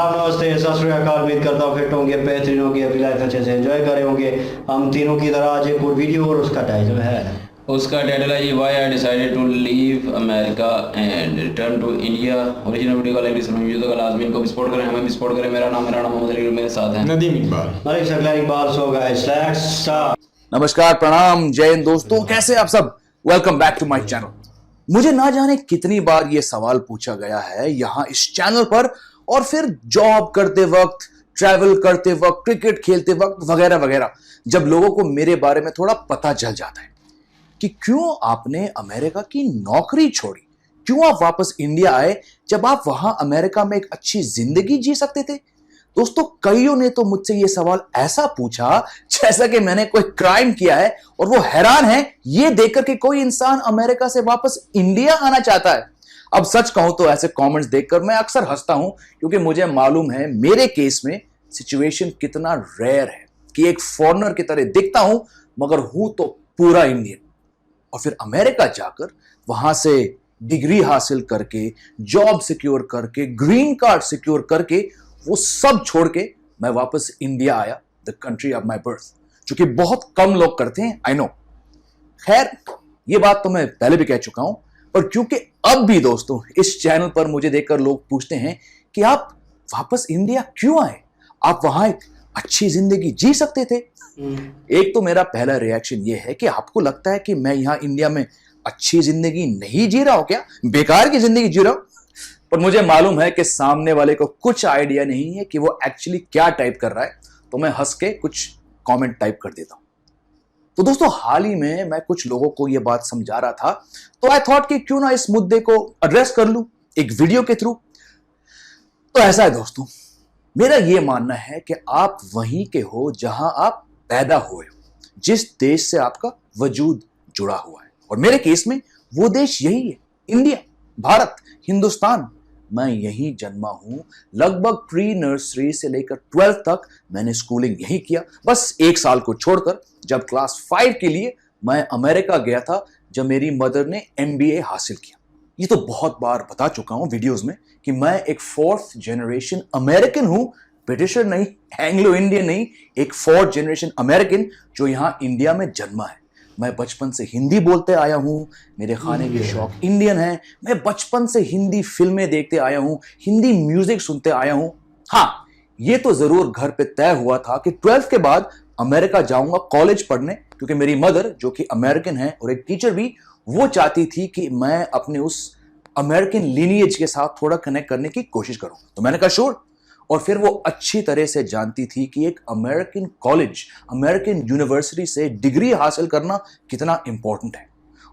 आदाब, नमस्ते, सत श्री अकाल। उम्मीद करता हूँ फिट होंगे, बेहतरीन होंगे, अपनी लाइफ अच्छे से एंजॉय करे होंगे। हम तीनों की तरह आज एक और वीडियो, और उसका टाइटल है Why I decided to leave America and return to India। Original video का लाइक समझ वीडियो का लाजमी को भी सपोर्ट करें, हमें भी सपोर्ट करें। मेरा नाम मोहम्मद अली, मेरे साथ हैं Nadeem Iqbal. Malik Sakla Iqbal. So guys let's start. नमस्कार, प्रणाम, जय हिंद दोस्तों, कैसे आप सब। Welcome back to my channel. मुझे ना जाने कितनी बार यह सवाल पूछा गया है यहां इस चैनल पर, और फिर जॉब करते वक्त, ट्रैवल करते वक्त, क्रिकेट खेलते वक्त वगैरह वगैरह, जब लोगों को मेरे बारे में थोड़ा पता चल जाता है कि क्यों आपने अमेरिका की नौकरी छोड़ी, क्यों आप वापस इंडिया आए जब आप वहां अमेरिका में एक अच्छी जिंदगी जी सकते थे। दोस्तों, कईयों ने तो मुझसे यह सवाल ऐसा पूछा जैसा कि मैंने कोई क्राइम किया है, और वो हैरान है यह देखकर कि कोई इंसान अमेरिका से वापस इंडिया आना चाहता है। अब सच कहूं तो ऐसे कमेंट्स देखकर मैं अक्सर हंसता हूं, क्योंकि मुझे मालूम है मेरे केस में सिचुएशन कितना रेयर है कि एक फॉरेनर की तरह दिखता हूं मगर हूं तो पूरा इंडियन। और फिर अमेरिका जाकर वहां से डिग्री हासिल करके, जॉब सिक्योर करके, ग्रीन कार्ड सिक्योर करके, वो सब छोड़ के मैं वापस इंडिया आया, the country of my birth, जो कि बहुत कम लोग करते हैं, आई नो। खैर, ये बात तो मैं पहले भी कह चुका हूं, पर क्योंकि अब भी दोस्तों इस चैनल पर मुझे देखकर लोग पूछते हैं कि आप वापस इंडिया क्यों आए, आप वहां एक अच्छी जिंदगी जी सकते थे। एक तो मेरा पहला रिएक्शन यह है कि आपको लगता है कि मैं यहां इंडिया में अच्छी जिंदगी नहीं जी रहा हूं क्या, बेकार की जिंदगी जी रहा हूं। पर मुझे मालूम है कि सामने वाले को कुछ आइडिया नहीं है कि वो एक्चुअली क्या टाइप कर रहा है, तो मैं हंस के कुछ कमेंट टाइप कर देता हूं। तो दोस्तों, हाल ही में मैं कुछ लोगों को यह बात समझा रहा था, तो आई थॉट कि क्यों ना इस मुद्दे को एड्रेस कर लूं एक वीडियो के थ्रू। तो ऐसा है दोस्तों, मेरा यह मानना है कि आप वहीं के हो जहां आप पैदा हुए हो, जिस देश से आपका वजूद जुड़ा हुआ है, और मेरे केस में वो देश यही है, इंडिया, भारत, हिंदुस्तान। मैं यहीं जन्मा हूं। लगभग प्री नर्सरी से लेकर 12th तक मैंने स्कूलिंग यहीं किया, बस एक साल को छोड़कर, जब क्लास 5 के लिए मैं अमेरिका गया था, जब मेरी मदर ने MBA हासिल किया। ये तो बहुत बार बता चुका हूं वीडियोस में कि मैं एक 4th जनरेशन अमेरिकन हूं, ब्रिटिशर नहीं, एंग्लो इंडियन नहीं, एक 4th जनरेशन अमेरिकन जो यहां इंडिया में जन्मा है। मैं बचपन से हिंदी बोलते आया हूं, मेरे खाने के शौक इंडियन हैं, मैं बचपन से हिंदी फिल्में देखते आया हूं, हिंदी म्यूजिक सुनते आया हूं। हाँ, ये तो जरूर घर पे तय हुआ था कि 12th के बाद अमेरिका जाऊंगा कॉलेज पढ़ने, क्योंकि मेरी मदर जो कि अमेरिकन है और एक टीचर भी, वो चाहती थी कि मैं अपने उस अमेरिकन लीनिएज के साथ थोड़ा कनेक्ट करने की कोशिश करूं। तो मैंने कहा श्योर। और फिर वो अच्छी तरह से जानती थी कि एक अमेरिकन कॉलेज, अमेरिकन यूनिवर्सिटी से डिग्री हासिल करना कितना इंपॉर्टेंट है।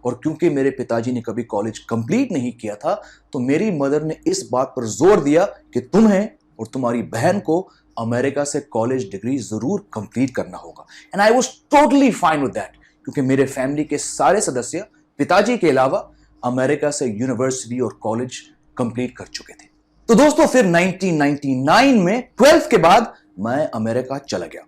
और क्योंकि मेरे पिताजी ने कभी कॉलेज कंप्लीट नहीं किया था, तो मेरी मदर ने इस बात पर जोर दिया कि तुम्हें और तुम्हारी बहन को अमेरिका से कॉलेज डिग्री जरूर कंप्लीट करना होगा। And I was totally fine with that, क्योंकि मेरे फैमिली के सारे सदस्य पिताजी के अलावा अमेरिका से यूनिवर्सिटी और कॉलेज कंप्लीट कर चुके थे। तो दोस्तों, फिर 1999 में 12th के बाद मैं अमेरिका चला गया।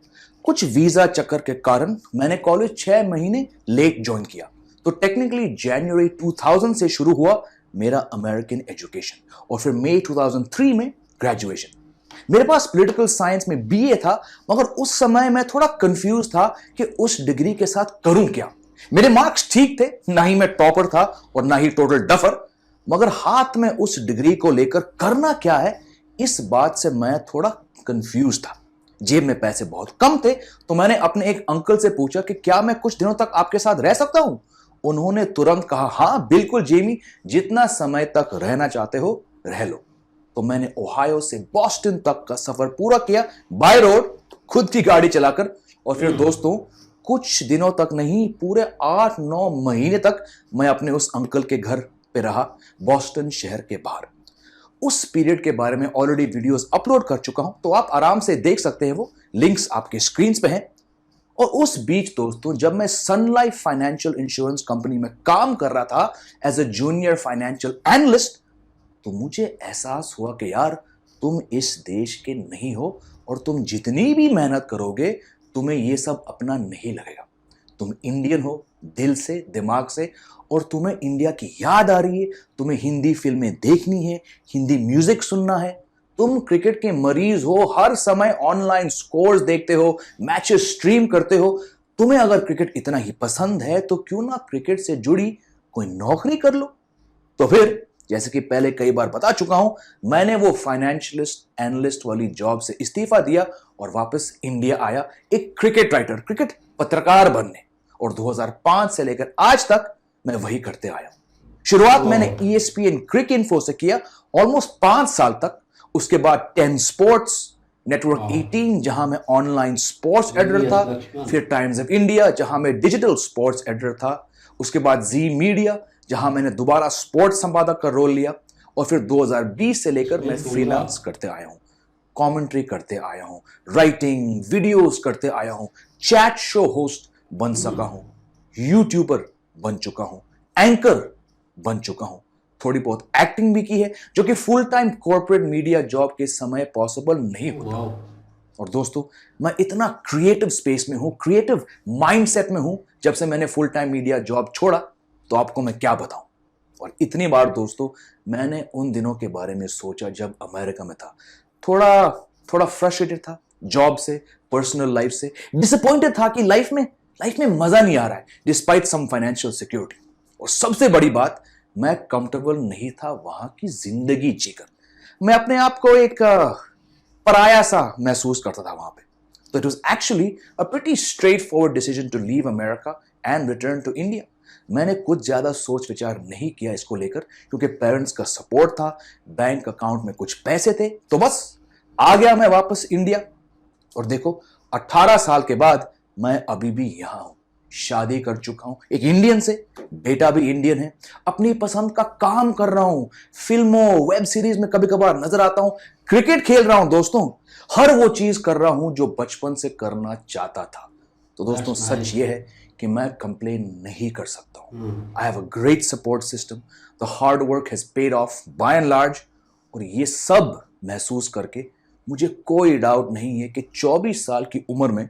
कुछ वीजा चक्कर के कारण मैंने कॉलेज 6 महीने लेट ज्वाइन किया। तो टेक्निकली जनवरी 2000 से शुरू हुआ मेरा अमेरिकन एजुकेशन, और फिर मई 2003 में ग्रेजुएशन। मेरे पास पॉलिटिकल साइंस में BA था, मगर उस समय मैं थोड़ा कंफ्यूज था कि उस डिग्री के साथ करूं क्या। मेरे मार्क्स ठीक थे, ना ही मैं टॉपर था और ना ही टोटल डफर, मगर हाथ में उस डिग्री को लेकर करना क्या है, इस बात से मैं थोड़ा कंफ्यूज था। जेब में पैसे बहुत कम थे, तो मैंने अपने एक अंकल से पूछा कि क्या मैं कुछ दिनों तक आपके साथ रह सकता हूं। उन्होंने तुरंत कहा, हां बिल्कुल जेमी, जितना समय तक रहना चाहते हो रह लो। तो मैंने ओहायो से बॉस्टन तक का सफर पूरा किया, बाय रोड, खुद की गाड़ी चलाकर। और फिर दोस्तों, कुछ दिनों तक नहीं, पूरे 8-9 महीने तक मैं अपने उस अंकल के घर पे रहा, बॉस्टन शहर के बाहर। उस पीरियड के बारे में ऑलरेडी वीडियोस अपलोड कर चुका हूं, तो आप आराम से देख सकते हैं, वो लिंक्स आपके स्क्रीन पे हैं। और उस बीच दोस्तों, जब मैं Sun Life Financial insurance company में काम कर रहा था as a junior financial analyst, तो मुझे एहसास हुआ कि यार, तुम इस देश के नहीं हो, और तुम जितनी भी मेहनत करोगे तुम्हें यह सब अपना नहीं लगेगा। तुम इंडियन हो दिल से, दिमाग से, और तुम्हें इंडिया की याद आ रही है, तुम्हें हिंदी फिल्में देखनी है, हिंदी म्यूजिक सुनना है, तुम क्रिकेट के मरीज हो, हर समय ऑनलाइन स्कोर्स देखते हो, मैचेस स्ट्रीम करते हो, तुम्हें अगर क्रिकेट इतना ही पसंद है तो क्यों ना क्रिकेट से जुड़ी कोई नौकरी कर लो। तो फिर जैसे कि पहले कई बार बता चुका हूं, मैंने वो फाइनेंशियलिस्ट एनालिस्ट वाली जॉब से इस्तीफा दिया और वापस इंडिया आया एक क्रिकेट राइटर, क्रिकेट पत्रकार बनने। और 2005 से लेकर आज तक मैं वही करते आया हूं। शुरुआत मैंने ESPN क्रिक इन्फो से किया ऑलमोस्ट 5 साल तक। उसके बाद 10 स्पोर्ट्स, नेटवर्क 18 जहां मैं ऑनलाइन स्पोर्ट्स एडिटर था, फिर टाइम्स ऑफ इंडिया जहां मैं डिजिटल स्पोर्ट्स एडिटर था, उसके बाद जी मीडिया जहां मैंने दोबारा स्पोर्ट्स संपादक का रोल लिया, और फिर 2020 से लेकर मैं फ्रीलांस करते आया हूं, कमेंट्री करते आया हूं, राइटिंग, वीडियोस करते आया हूं, चैट शो होस्ट बन सका हूं, यूट्यूबर बन चुका हूं, एंकर बन चुका हूं, थोड़ी बहुत एक्टिंग भी की है जो कि full time corporate media job के समय पॉसिबल नहीं होता। और दोस्तों, मैं इतना क्रिएटिव स्पेस में हूं, क्रिएटिव माइंडसेट में हूं जब से मैंने फुल टाइम मीडिया जॉब छोड़ा, तो आपको मैं क्या बताऊं। और इतनी बार दोस्तों मैंने उन दिनों के बारे में सोचा जब अमेरिका में था, थोड़ा फ्रस्ट्रेटेड था जॉब से, पर्सनल लाइफ से, डिसअपॉइंटेड था कि लाइफ में मजा नहीं आ रहा है डिस्पाइट सम फाइनेंशियल सिक्योरिटी। और सबसे बड़ी बात, मैं कंफर्टेबल नहीं था वहां की जिंदगी जीकर। मैं अपने आप को एक पराया सा महसूस करता था वहां पे। तो it was actually a pretty straightforward decision to leave America and return to India. मैंने कुछ ज्यादा सोच विचार नहीं किया इसको लेकर, क्योंकि पेरेंट्स का सपोर्ट था, बैंक अकाउंट में कुछ पैसे थे, तो बस आ गया मैं वापस इंडिया। और देखो, 18 साल के बाद मैं अभी भी यहां हूं, शादी कर चुका हूं एक इंडियन से, बेटा भी इंडियन है, अपनी पसंद का काम कर रहा हूं, फिल्मों वेब सीरीज में कभी कभार नजर आता हूं, क्रिकेट खेल रहा हूं दोस्तों, हर वो चीज कर रहा हूं जो बचपन से करना चाहता था। तो दोस्तों सच ये है कि मैं कंप्लेन नहीं कर सकता हूं। I have a great support system, the hard work has paid off by and large. और ये सब महसूस करके मुझे कोई डाउट नहीं है कि 24 साल की उम्र में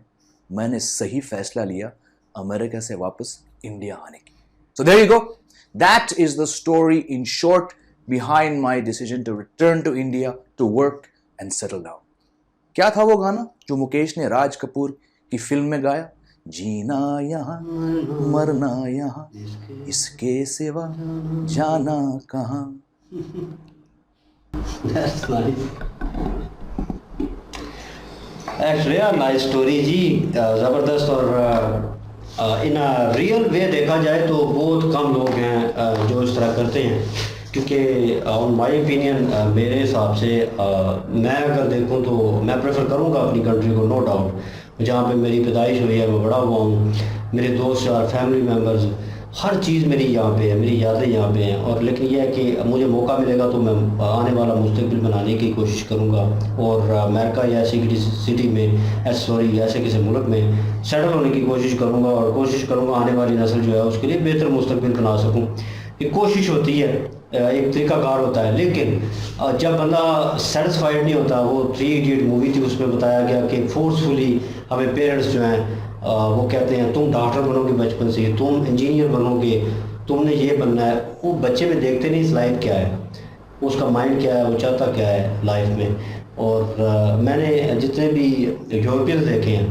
मैंने सही फैसला लिया अमेरिका से वापस इंडिया आने की। So there you go. That is the story in short behind my decision to return to India to work and settle down. क्या था वो गाना जो मुकेश ने राज कपूर की फिल्म में गाया? जीना यहाँ मरना यहाँ, इसके सिवा जाना कहाँ। That's nice. Actually, a nice story जी, ज़बरदस्त। और इन रियल वे देखा जाए तो बहुत कम लोग हैं जो इस तरह करते हैं, क्योंकि ऑन माय ओपिनियन, मेरे हिसाब से मैं अगर देखूं तो मैं प्रेफर करूंगा अपनी कंट्री को, नो डाउट। जहाँ पे मेरी पैदाइश हुई है, मैं बड़ा हुआ हूँ, मेरे दोस्त और फैमिली मेम्बर्स, हर चीज़ मेरी यहाँ पे है, मेरी यादें यहाँ पे हैं। और लेकिन यह है कि मुझे मौका मिलेगा तो मैं आने वाला मुस्तकबिल बनाने की कोशिश करूँगा और अमेरिका या ऐसी सिटी में, ऐसे किसी मुल्क में सेटल होने की कोशिश करूँगा, और कोशिश करूँगा आने वाली नस्ल जो है उसके लिए बेहतर मुस्तकबिल बना सकूँ। ये कोशिश होती है, एक तरीक़ाकार होता है, लेकिन जब बंदा सेटिस्फाइड नहीं होता, वो 3 इडियट मूवी थी, उसमें बताया गया कि फोर्सफुली हमें पेरेंट्स जो हैं वो कहते हैं तुम डॉक्टर बनोगे बचपन से, तुम इंजीनियर बनोगे, तुमने ये बनना है। वो बच्चे में देखते नहीं इस लाइफ क्या है, उसका माइंड क्या है, वो चाहता क्या है लाइफ में। और मैंने जितने भी यूरोपियंस देखे हैं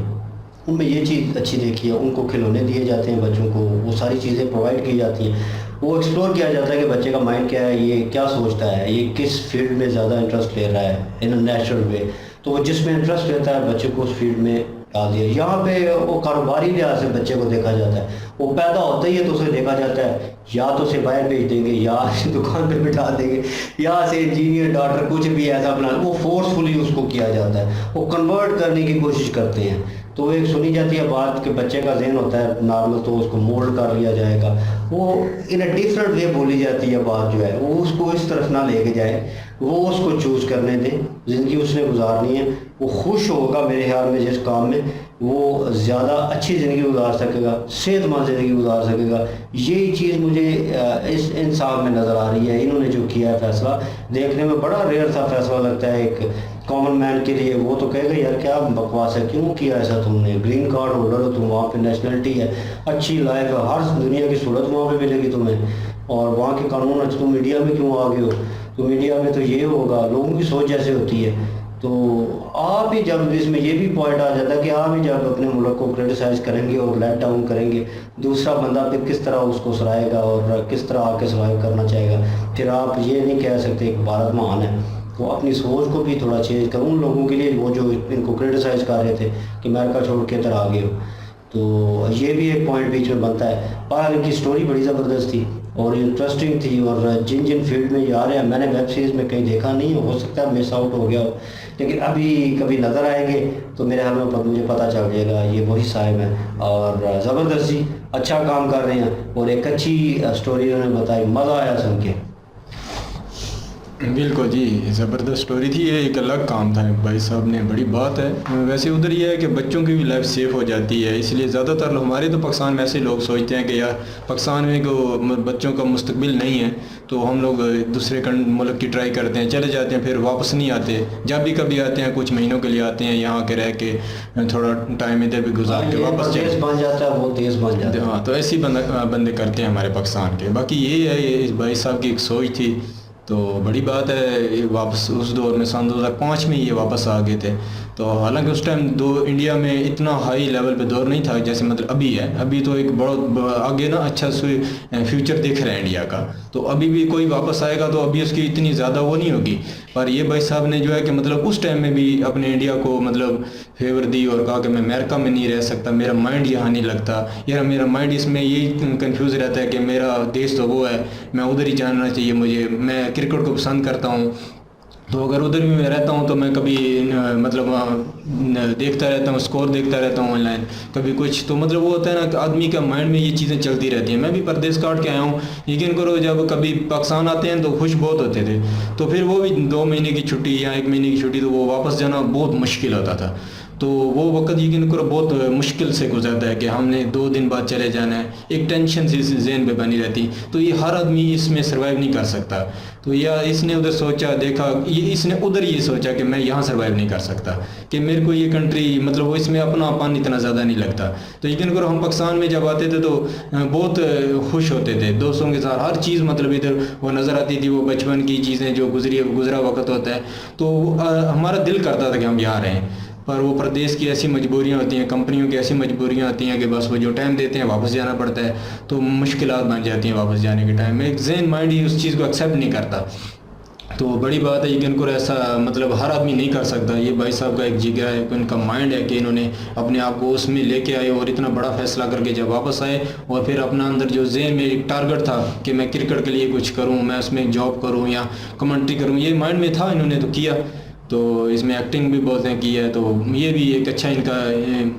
उनमें ये चीज़ अच्छी देखी है, उनको खिलौने दिए जाते हैं बच्चों को, वो सारी चीज़ें प्रोवाइड की जाती हैं, वो एक्सप्लोर किया जाता है कि बच्चे का माइंड क्या है, ये क्या सोचता है, ये किस फील्ड में ज़्यादा इंटरेस्ट ले रहा है इन अ नेचुरल वे। तो वो जिसमें इंटरेस्ट लेता है बच्चे को उस फील्ड में डाल दिया। यहाँ पे वो कारोबारी लिहाज से बच्चे को देखा जाता है, वो पैदा होता ही है तो उसे देखा जाता है या तो उसे बाहर भेज देंगे, या दुकान पे बिठा देंगे, या से इंजीनियर डॉक्टर कुछ भी ऐसा बना, वो फोर्सफुली उसको किया जाता है, वो कन्वर्ट करने की कोशिश करते हैं। तो एक सुनी जाती है बात कि बच्चे का जहन होता है नॉर्मल, तो उसको मोल्ड कर लिया जाएगा, वो इन अ डिफरेंट वे बोली जाती है बात जो है, वो उसको इस तरफ ना लेके जाए, वो उसको चूज़ करने दें, ज़िंदगी उसने गुजारनी है, वो खुश होगा मेरे ख्याल में जिस काम में, वो ज़्यादा अच्छी ज़िंदगी गुजार सकेगा, सेहतमंद ज़िंदगी गुजार सकेगा। यही चीज़ मुझे इस इंसान में नज़र आ रही है। इन्होंने जो किया है फैसला, देखने में बड़ा रेयर सा फैसला लगता है एक कॉमन मैन के लिए। वो तो कहेगा यार क्या बकवास है, क्यों किया ऐसा तुमने, ग्रीन कार्ड होल्डर हो तुम, वहाँ पे नेशनलिटी है, अच्छी लाइफ है, हर दुनिया की सूरत वहाँ पे मिलेगी तुम्हें, और वहाँ के कानून, तुम मीडिया में क्यों आ गए हो। तो मीडिया में तो ये होगा, लोगों की सोच जैसे होती है। तो आप ही जब इसमें ये भी पॉइंट आ जाता है कि आप ही जब अपने मुल्क को क्रिटिसाइज़ करेंगे और लेट डाउन करेंगे, दूसरा बंदा फिर किस तरह उसको सराहेगा और किस तरह आके सर्वाइव करना चाहेगा। फिर आप ये नहीं कह सकते कि भारत महान है। तो अपनी सोच को भी थोड़ा चेंज करूँ उन लोगों के लिए वो जो इनको क्रिटिसाइज़ कर रहे थे कि अमेरिका छोड़ के इधर आ गए हो। तो ये भी एक पॉइंट बीच में बनता है। पर इनकी स्टोरी बड़ी ज़बरदस्त थी और इंटरेस्टिंग थी, और जिन जिन फील्ड में ये आ रहे हैं मैंने वेब सीरीज़ में कहीं देखा नहीं, हो सकता है मिस आउट हो गया हो, लेकिन अभी कभी नज़र आएंगे तो मेरे हाल में मुझे पता चल जाएगा ये वही साहिब हैं। और ज़बरदस्त ही अच्छा काम कर रहे हैं और एक अच्छी स्टोरी उन्होंने बताई, मज़ा आया सुन के। बिल्कुल जी, ज़बरदस्त स्टोरी थी। ये एक अलग काम था भाई साहब ने, बड़ी बात है। वैसे उधर ये है कि बच्चों की भी लाइफ सेफ हो जाती है, इसलिए ज़्यादातर हमारे तो पाकिस्तान में ऐसे लोग सोचते हैं कि यार पाकिस्तान में को बच्चों का मुस्तकबिल नहीं है, तो हम लोग दूसरे मुल्क की ट्राई करते हैं, चले जाते हैं, फिर वापस नहीं आते। जब भी कभी आते हैं कुछ महीनों के लिए आते हैं, यहाँ के रह के थोड़ा टाइम इधर भी गुजार के वापस देश बन जाता है, वो देश बन जाता है। हाँ, तो ऐसे ही बंदे करते हैं हमारे पाकिस्तान के। बाकी ये है, ये भाई साहब की एक सोच थी, तो बड़ी बात है। वापस उस दौर में सन 2005 में ये वापस आ गए थे। तो हालांकि उस टाइम इंडिया में इतना हाई लेवल पे दौर नहीं था जैसे मतलब अभी है। अभी तो एक बड़ा आगे ना अच्छा फ्यूचर दिख रहा है इंडिया का। तो अभी भी कोई वापस आएगा तो अभी उसकी इतनी ज़्यादा वो नहीं होगी। पर ये भाई साहब ने जो है कि मतलब उस टाइम में भी अपने इंडिया को मतलब फेवर दी और कहा कि मैं अमेरिका में नहीं रह सकता, मेरा माइंड यहाँ नहीं लगता, यार मेरा माइंड इसमें यही कंफ्यूज रहता है कि मेरा देश तो वो है, मैं उधर ही जाना चाहिए मुझे, मैं क्रिकेट को पसंद करता हूँ। तो अगर उधर भी मैं रहता हूँ तो मैं कभी मतलब देखता रहता हूँ, स्कोर देखता रहता हूँ ऑनलाइन, कभी कुछ। तो मतलब वो होता है ना कि आदमी का माइंड में ये चीज़ें चलती रहती हैं। मैं भी परदेश काट के आया हूँ, यकीन करो, जब कभी पाकिस्तान आते हैं तो खुश बहुत होते थे, तो फिर वो भी 2 महीने की छुट्टी या 1 महीने की छुट्टी, तो वो वापस जाना बहुत मुश्किल होता था। तो वो वक्त यकीन करो बहुत मुश्किल से गुजरता है कि हमने 2 दिन बाद चले जाना है, एक टेंशन सी जहन पे बनी रहती। तो ये हर आदमी इसमें सर्वाइव नहीं कर सकता। तो या इसने उधर सोचा, देखा, ये इसने उधर ये सोचा कि मैं यहाँ सर्वाइव नहीं कर सकता, कि मेरे को ये कंट्री मतलब वो इसमें अपनापन इतना ज़्यादा नहीं लगता। तो यकीन करो हम पाकिस्तान में जब आते थे तो बहुत खुश होते थे दोस्तों के साथ, हर चीज़ मतलब इधर वो नज़र आती थी, वो बचपन की चीज़ें जो गुजरा वक्त होता है, तो हमारा दिल करता था कि हम यहाँ रहें। पर वो प्रदेश की ऐसी मजबूरियाँ होती हैं, कंपनियों की ऐसी मजबूरियाँ होती हैं कि बस वो जो टाइम देते हैं वापस जाना पड़ता है, तो मुश्किलात बन जाती हैं वापस जाने के टाइम में। एक जहन माइंड ही उस चीज़ को एक्सेप्ट नहीं करता। तो बड़ी बात है, यकीन करो ऐसा मतलब हर आदमी नहीं कर सकता। ये भाई साहब का एक जिगर है, उनका माइंड है कि इन्होंने अपने आप को उसमें लेके आए और इतना बड़ा फैसला करके जब वापस आए, और फिर अपना अंदर जो जहन में एक टारगेट था कि मैं क्रिकेट के लिए कुछ करूँ, मैं उसमें जॉब करूँ या कमेंट्री करूँ, ये माइंड में था, इन्होंने तो किया। तो इसमें एक्टिंग भी बहुत की है, तो ये भी एक अच्छा इनका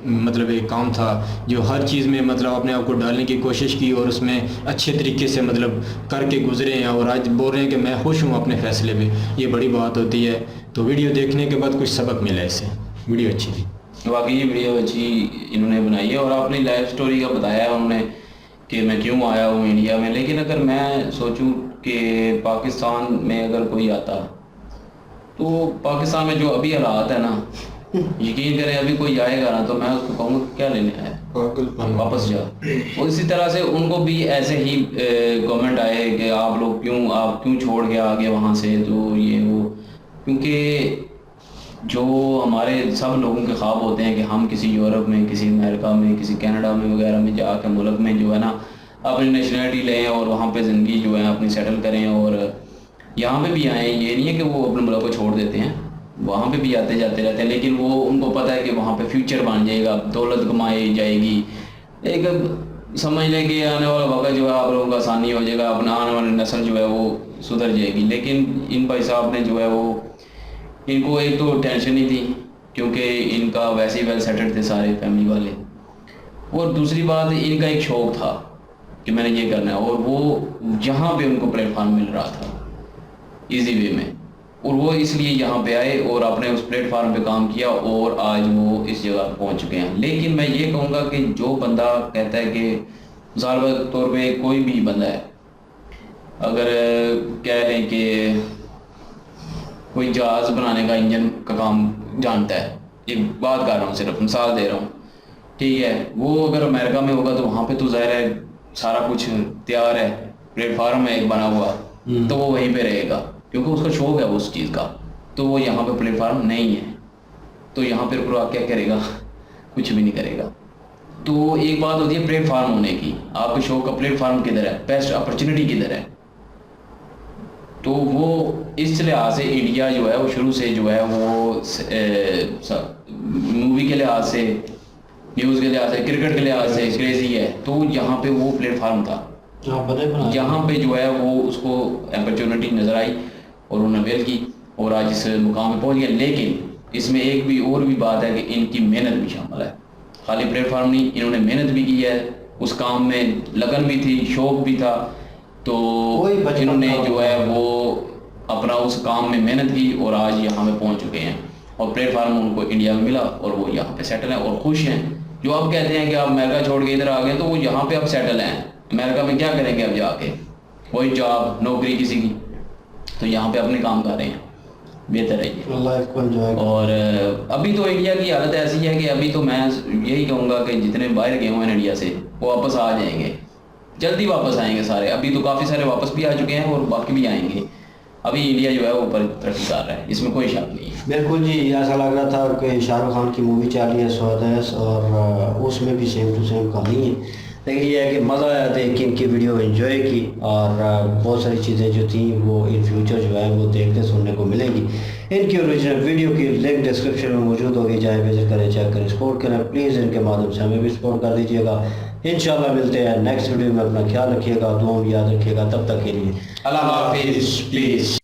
मतलब एक काम था जो हर चीज़ में मतलब अपने आप को डालने की कोशिश की और उसमें अच्छे तरीके से मतलब करके गुजरे हैं, और आज बोल रहे हैं कि मैं खुश हूँ अपने फैसले पे। ये बड़ी बात होती है। तो वीडियो देखने के बाद कुछ सबक मिला इससे, वीडियो अच्छी थी। वाकई ये वीडियो अच्छी इन्होंने बनाई है और अपनी लाइफ स्टोरी का बताया है उन्होंने कि मैं क्यों आया हूँ इंडिया में। लेकिन अगर मैं सोचूं कि पाकिस्तान में अगर कोई आता, तो पाकिस्तान में जो अभी हालात है ना, यकीन करें अभी कोई आएगा ना तो मैं उसको कहूँगा क्या लेने आया, वापस जाओ। और इसी तरह से उनको भी ऐसे ही कमेंट आए कि आप क्यों छोड़ के आ गए वहाँ से, तो ये वो। क्योंकि जो हमारे सब लोगों के ख्वाब होते हैं कि हम किसी यूरोप में, किसी अमेरिका में, किसी कनाडा में वगैरह में जाकर मुल्क में जो है ना अपनी नेशनलिटी लें और वहाँ पे ज़िंदगी जो है अपनी सेटल करें और यहाँ पे भी आए। ये नहीं है कि वो अपने मुल्क को छोड़ देते हैं, वहाँ पे भी आते जाते रहते हैं, लेकिन वो उनको पता है कि वहाँ पे फ्यूचर बन जाएगा, दौलत कमाई जाएगी, एक समझ लें कि आने वाला वक्त जो है आप लोगों का आसानी हो जाएगा, अपना आने वाली नस्ल जो है वो सुधर जाएगी। लेकिन इन भाई साहब ने जो है वो, इनको एक तो टेंशन ही थी क्योंकि इनका वैसे ही वेल सेटल्ड थे सारे फैमिली वाले, और दूसरी बात इनका एक शौक़ था कि मैंने ये करना है, और वो जहाँ पे उनको प्लेटफार्म मिल रहा था इजी वे में, और वो इसलिए यहाँ पे आए और अपने उस प्लेटफार्म पे काम किया और आज वो इस जगह पहुँच चुके हैं। लेकिन मैं ये कहूँगा कि जो बंदा कहता है कि मिसाल के तौर पे कोई भी बंदा है, अगर कह लें कि कोई जहाज़ बनाने का इंजन का काम जानता है, एक बात कर रहा हूँ, सिर्फ मिसाल दे रहा हूँ, ठीक है, वो अगर अमेरिका में होगा तो वहाँ पे तो ज़ाहिर है सारा कुछ तैयार है, प्लेटफार्म है एक बना हुआ, तो वो वहीं पे रहेगा। क्योंकि उसका शौक है उस चीज़ का, तो वो यहाँ पे प्लेटफार्म नहीं है, तो यहाँ पर फिर क्या करेगा, कुछ भी नहीं करेगा। तो एक बात होती है प्लेटफार्म होने की, आपके शो का प्लेटफार्म किधर है, बेस्ट अपॉर्चुनिटी किधर है। तो वो इस लिहाज से इंडिया जो है वो शुरू से जो है वो मूवी के लिहाज से, न्यूज़ के लिहाज से, क्रिकेट के लिहाज से क्रेजी है। तो यहाँ पे वो प्लेटफार्म था, यहाँ पे जो है वो उसको अपॉर्चुनिटी नज़र आई और उन्होंने अवेल की और आज इस मुकाम पे पहुँच गया। लेकिन इसमें एक भी और भी बात है कि इनकी मेहनत भी शामिल है, खाली प्लेटफार्म नहीं, इन्होंने मेहनत भी की है, उस काम में लगन भी थी, शौक भी था। तो इन्होंने जो है वो अपना उस काम में मेहनत की और आज यहाँ पे पहुँच चुके हैं और प्लेटफार्म उनको इंडिया में मिला और वो यहाँ पे सेटल हैं और खुश हैं। जो आप कहते हैं कि आप अमेरिका छोड़ के इधर आ गए, तो वो यहाँ पे अब सेटल हैं। अमेरिका में क्या करेंगे अब जाके, वही जॉब नौकरी किसी की, तो यहाँ पे अपने काम कर रहे हैं, बेहतर है ये लाइफ को एंजॉय। और अभी तो इंडिया की हालत ऐसी है कि अभी तो मैं यही कहूँगा कि जितने बाहर गए हुए हैं इंडिया से वो वापस आ जाएंगे, जल्दी वापस आएंगे सारे। अभी तो काफ़ी सारे वापस भी आ चुके हैं और बाकी भी आएंगे। अभी इंडिया जो है वो ऊपर तरक्की कर रहा है, इसमें कोई शक नहीं है। बिल्कुल जी, ऐसा लग रहा था कि शाहरुख खान की मूवी चल रही है स्वदेश, और उसमें भी सेम टू सेम कहानी है। लेकिन ये है कि मज़ा आया देख के इनकी वीडियो एंजॉय की, और बहुत सारी चीज़ें जो थी वो इन फ्यूचर जो है वो देखने सुनने को मिलेंगी। इनकी ओरिजिनल वीडियो की लिंक डिस्क्रिप्शन में मौजूद होगी, जाए विजिट करें, चेक करें, सपोर्ट करें। प्लीज़ इनके माध्यम से हमें भी सपोर्ट कर दीजिएगा। इंशाल्लाह मिलते हैं नेक्स्ट वीडियो में। अपना ख्याल रखिएगा, दुआ में याद रखिएगा। तब तक के लिए अल्लाह हाफिज़, प्लीज़।